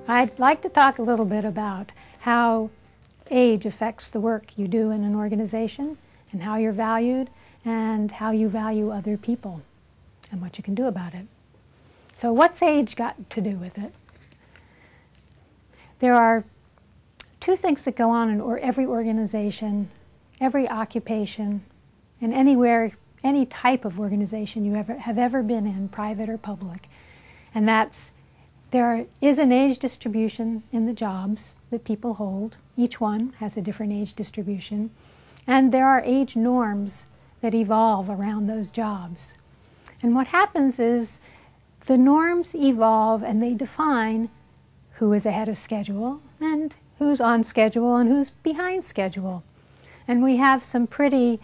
I'd like to talk a little bit about how age affects the work you do in an organization and how you're valued and how you value other people and what you can do about it. So what's age got to do with it? There are two things that go on in every organization, every occupation, and anywhere, any type of organization you have ever been in, private or public. And that's, there is an age distribution in the jobs that people hold. Each one has a different age distribution. And there are age norms that evolve around those jobs. And what happens is the norms evolve and they define who is ahead of schedule and who's on schedule and who's behind schedule. And we have some pretty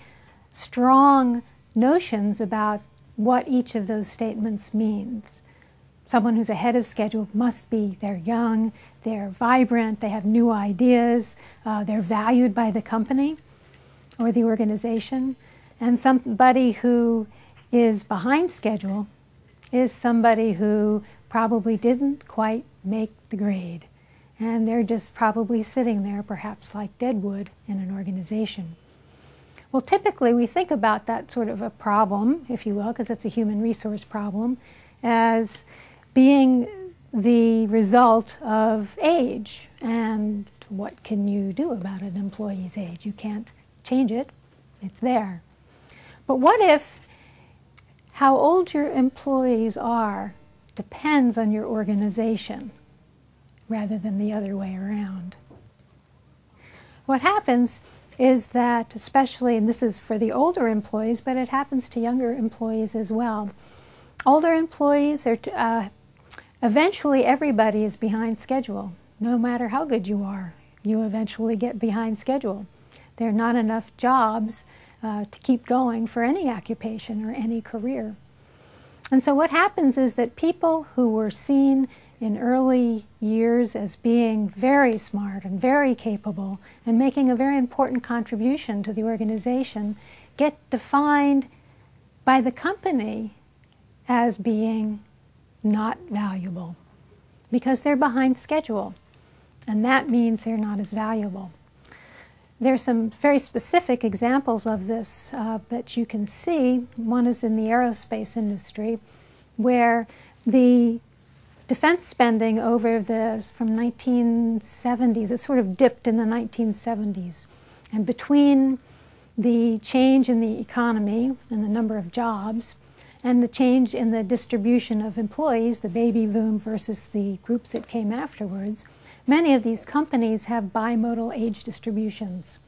strong notions about what each of those statements means. Someone who's ahead of schedule must be, they're young, they're vibrant, they have new ideas, they're valued by the company or the organization. And somebody who is behind schedule is somebody who probably didn't quite make the grade. And they're just probably sitting there, perhaps like deadwood in an organization. Well, typically we think about that sort of a problem, if you will, because it's a human resource problem, as being the result of age. And what can you do about an employee's age? You can't change it. It's there. But what if how old your employees are depends on your organization rather than the other way around? What happens is that, especially, and this is for the older employees, but it happens to younger employees as well. Older employees are, eventually everybody is behind schedule. No matter how good you are, you eventually get behind schedule. There are not enough jobs to keep going for any occupation or any career. And so what happens is that people who were seen in early years as being very smart and very capable and making a very important contribution to the organization get defined by the company as being not valuable because they're behind schedule, and that means they're not as valuable. There's some very specific examples of this that you can see. One is in the aerospace industry, where the defense spending over from 1970s, it sort of dipped in the 1970s. And between the change in the economy and the number of jobs and the change in the distribution of employees, the baby boom versus the groups that came afterwards, many of these companies have bimodal age distributions.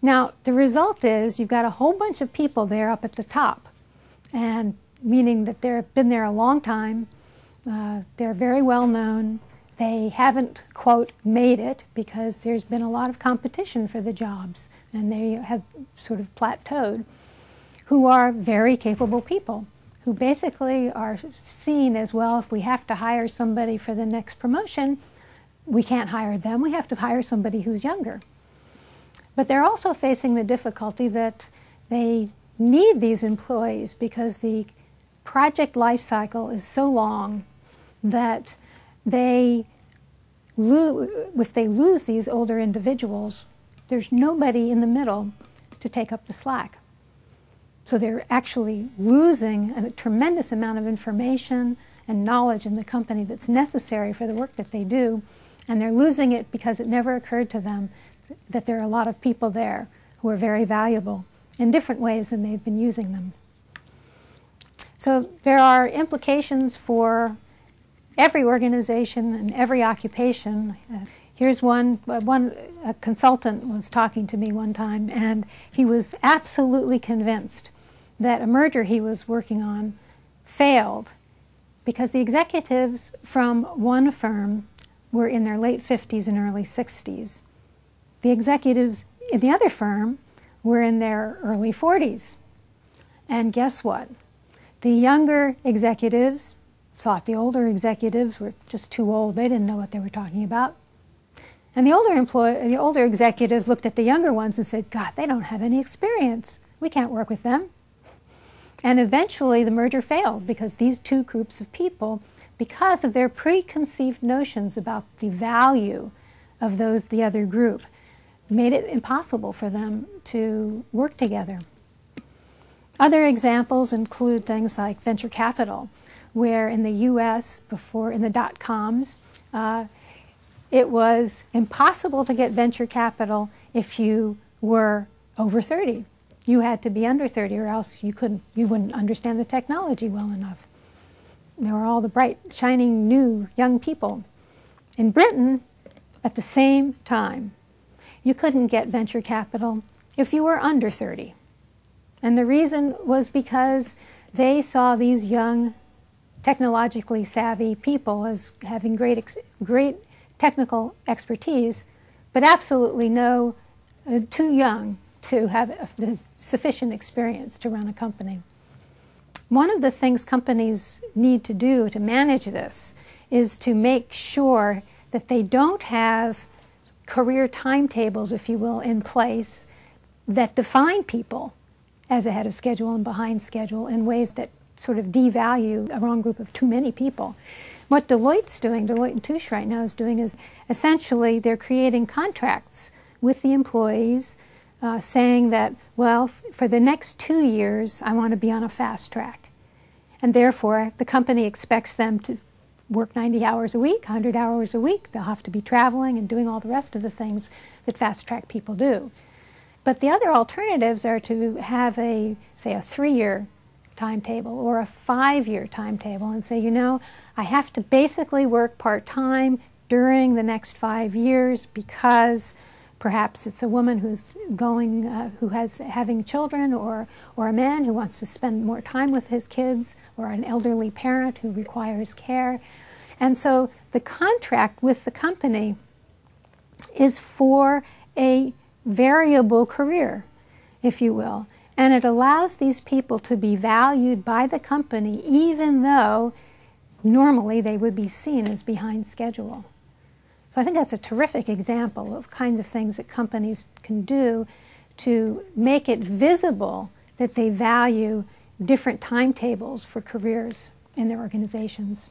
Now, the result is you've got a whole bunch of people there up at the top, and meaning that they've been there a long time, they're very well known, they haven't, quote, made it because there's been a lot of competition for the jobs, and they have sort of plateaued, who are very capable people, who basically are seen as, well, if we have to hire somebody for the next promotion, we can't hire them, we have to hire somebody who's younger. But they're also facing the difficulty that they need these employees because the project life cycle is so long that if they lose these older individuals, there's nobody in the middle to take up the slack. So they're actually losing a tremendous amount of information and knowledge in the company that's necessary for the work that they do. And they're losing it because it never occurred to them that there are a lot of people there who are very valuable in different ways than they've been using them. So there are implications for every organization and every occupation. Here's one. A consultant was talking to me one time, and he was absolutely convinced that a merger he was working on failed because the executives from one firm were in their late 50s and early 60s. The executives in the other firm were in their early 40s. And guess what? The younger executives thought the older executives were just too old. They didn't know what they were talking about. And the older executives looked at the younger ones and said, God, they don't have any experience. We can't work with them. And eventually the merger failed because these two groups of people because of their preconceived notions about the value of the other group, made it impossible for them to work together. Other examples include things like venture capital, where in the U.S. before, in the dot-coms, it was impossible to get venture capital if you were over 30. You had to be under 30 or else you wouldn't understand the technology well enough. There were all the bright, shining, new, young people. In Britain, at the same time, you couldn't get venture capital if you were under 30. And the reason was because they saw these young, technologically savvy people as having great technical expertise, but absolutely too young to have the sufficient experience to run a company. One of the things companies need to do to manage this is to make sure that they don't have career timetables, if you will, in place that define people as ahead of schedule and behind schedule in ways that sort of devalue a wrong group of too many people. What Deloitte's doing, Deloitte & Touche right now is doing, is essentially they're creating contracts with the employees saying that, well, for the next 2 years, I want to be on a fast track. And therefore, the company expects them to work 90 hours a week, 100 hours a week. They'll have to be traveling and doing all the rest of the things that fast track people do. But the other alternatives are to have say a 3-year timetable or a 5-year timetable and say, you know, I have to basically work part-time during the next 5 years because perhaps it's a woman who's having children, or a man who wants to spend more time with his kids, or an elderly parent who requires care. And so the contract with the company is for a variable career, if you will. And it allows these people to be valued by the company even though normally they would be seen as behind schedule. So I think that's a terrific example of kinds of things that companies can do to make it visible that they value different timetables for careers in their organizations.